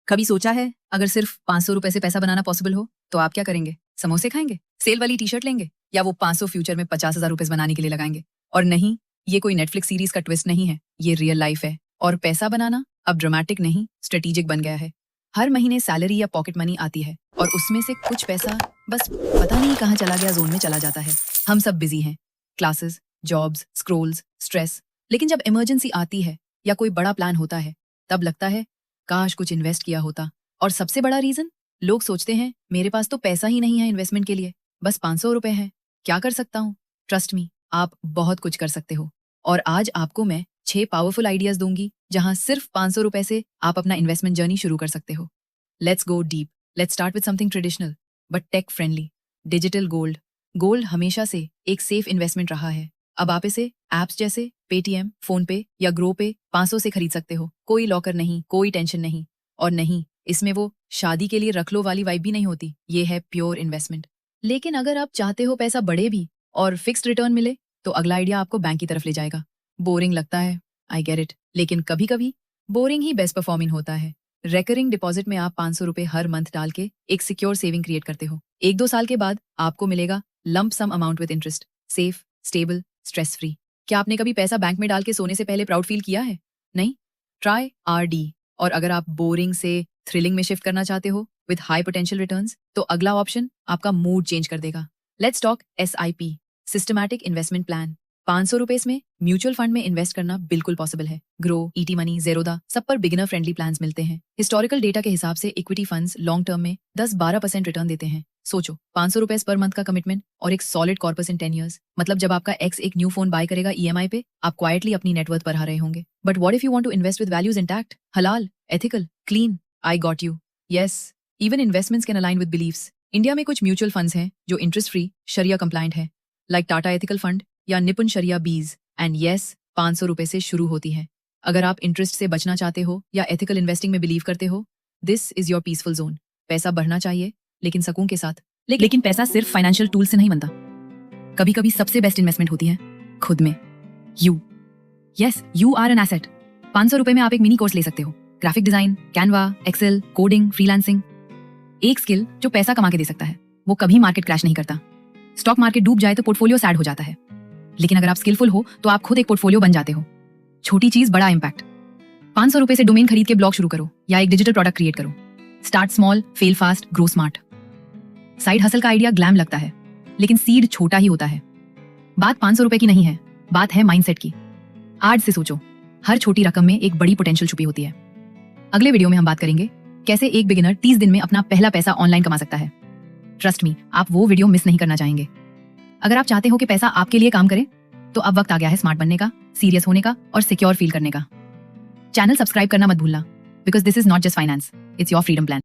कभी सोचा है अगर सिर्फ 500 रुपए से पैसा बनाना पॉसिबल हो तो आप क्या करेंगे? समोसे खाएंगे, सेल वाली टी शर्ट लेंगे, या वो 500 फ्यूचर में 50,000 रुपए बनाने के लिए लगाएंगे? और नहीं, ये कोई नेटफ्लिक्स सीरीज का ट्विस्ट नहीं है, ये रियल लाइफ है। और पैसा बनाना अब ड्रामेटिक नहीं, स्ट्रेटेजिक बन गया है। हर महीने सैलरी या पॉकेट मनी आती है और उसमें से कुछ पैसा बस पता नहीं कहाँ चला गया जोन में चला जाता है। हम सब बिजी हैं, क्लासेस, जॉब्स, स्क्रोल्स, स्ट्रेस। लेकिन जब इमरजेंसी आती है या कोई बड़ा प्लान होता है, तब लगता है काश कुछ इन्वेस्ट किया होता। और सबसे बड़ा रीजन, लोग सोचते हैं मेरे पास तो पैसा ही नहीं है इन्वेस्टमेंट के लिए, बस 500 रुपए है, क्या कर सकता हूँ? ट्रस्ट मी, आप बहुत कुछ कर सकते हो। और आज आपको मैं 6 पावरफुल आइडियाज दूंगी जहां सिर्फ 500 रुपए से आप अपना इन्वेस्टमेंट जर्नी शुरू कर सकते हो। Let's go deep. Let's start with something traditional but tech friendly, digital gold. Gold हमेशा से एक सेफ इन्वेस्टमेंट रहा है। अब आप इसे एप्स जैसे पेटीएम, फोन पे या ग्रो पे 500 से खरीद सकते हो। कोई लॉकर नहीं, कोई टेंशन नहीं। और नहीं, इसमें वो शादी के लिए रख लो वाली वाइब भी नहीं होती। ये है प्योर इन्वेस्टमेंट। लेकिन अगर आप चाहते हो पैसा बढ़े भी और फिक्स्ड रिटर्न मिले, तो अगला आइडिया आपको बैंक की तरफ ले जाएगा। बोरिंग लगता है, आई गेट इट, लेकिन कभी कभी बोरिंग ही बेस्ट परफॉर्मिंग होता है। रेकरिंग डिपॉजिट में आप 500 रुपए हर मंथ डाल के एक सिक्योर सेविंग क्रिएट करते हो। 1-2 साल के बाद आपको मिलेगा lump sum amount with interest. Safe, stable, stress free. क्या आपने कभी पैसा बैंक में डाल के सोने से पहले प्राउड फील किया है? नहीं? Try RD. और अगर आप बोरिंग से थ्रिलिंग में शिफ्ट करना चाहते हो विद हाई पोटेंशियल रिटर्न्स, तो अगला ऑप्शन आपका मूड चेंज कर देगा। Let's talk SIP, systematic investment plan. 500 रुपए में म्यूचुअल फंड में इन्वेस्ट करना बिल्कुल पॉसिबल है। ग्रो, ईटी मनी, ज़ेरोदा, सब पर बिगिनर फ्रेंडली प्लान्स मिलते हैं। हिस्टोरिकल डेटा के हिसाब से इक्विटी फंड्स लॉन्ग टर्म में 10-12% रिटर्न देते हैं। सोचो, 500 रुपए पर मंथ का कमिटमेंट और एक सॉलिड कॉर्पस इन 10 ईयर्स। मतलब जब आपका एक्स एक न्यू फोन बाय करेगा ईएमआई पे, आप क्वाइटली अपनी नेटवर्थ बढ़ा रहे होंगे। But what if you want to invest with values intact, हलाल, ethical, clean? I got you. Yes, even investments can align with beliefs. India में कुछ म्यूचुअल फंड्स हैं जो इंटरेस्ट फ्री, शरिया कंप्लायंट है, लाइक टाटा एथिकल फंड या Nippon शरिया बीज। And yes, 500 रुपए से शुरू होती है। अगर आप इंटरेस्ट से बचना चाहते हो या एथिकल इन्वेस्टिंग में बिलीव करते हो, this is your peaceful zone. पैसा बढ़ना चाहिए, लेकिन सकून के साथ। लेकिन पैसा सिर्फ फाइनेंशियल टूल से नहीं बनता। कभी कभी सबसे बेस्ट इन्वेस्टमेंट होती है खुद में। Yes, you are an asset. 500 रुपए में आप एक मिनी कोर्स ले सकते हो। Graphic design, Canva, Excel, coding, freelancing. एक स्किल जो पैसा कमा के दे सकता है। वो कभी मार्केट क्रैश नहीं करता। स्टॉक मार्केट डूब जाए तो पोर्टफोलियो सैड हो जाता है, लेकिन अगर आप स्किलफुल हो तो आप खुद एक पोर्टफोलियो बन जाते हो। छोटी चीज, बड़ा इंपैक्ट। 500 रुपए से डोमेन खरीद के ब्लॉग शुरू करो या एक डिजिटल प्रोडक्ट क्रिएट करो। Start small, fail fast, grow smart. Side hustle का आइडिया ग्लैम लगता है, लेकिन सीड छोटा ही होता है। बात 500 रुपए की नहीं है, बात है माइंडसेट की। आज से सोचो, हर छोटी रकम में एक बड़ी पोटेंशियल छुपी होती है। अगले वीडियो में हम बात करेंगे कैसे एक बिगिनर 30 दिन में अपना पहला पैसा ऑनलाइन कमा सकता है। ट्रस्ट मी, आप वो वीडियो मिस नहीं करना चाहेंगे। अगर आप चाहते हो कि पैसा आपके लिए काम करे, तो अब वक्त आ गया है स्मार्ट बनने का, सीरियस होने का और सिक्योर फील करने का। चैनल सब्सक्राइब करना मत भूलना, because this is not just finance, it's your freedom plan.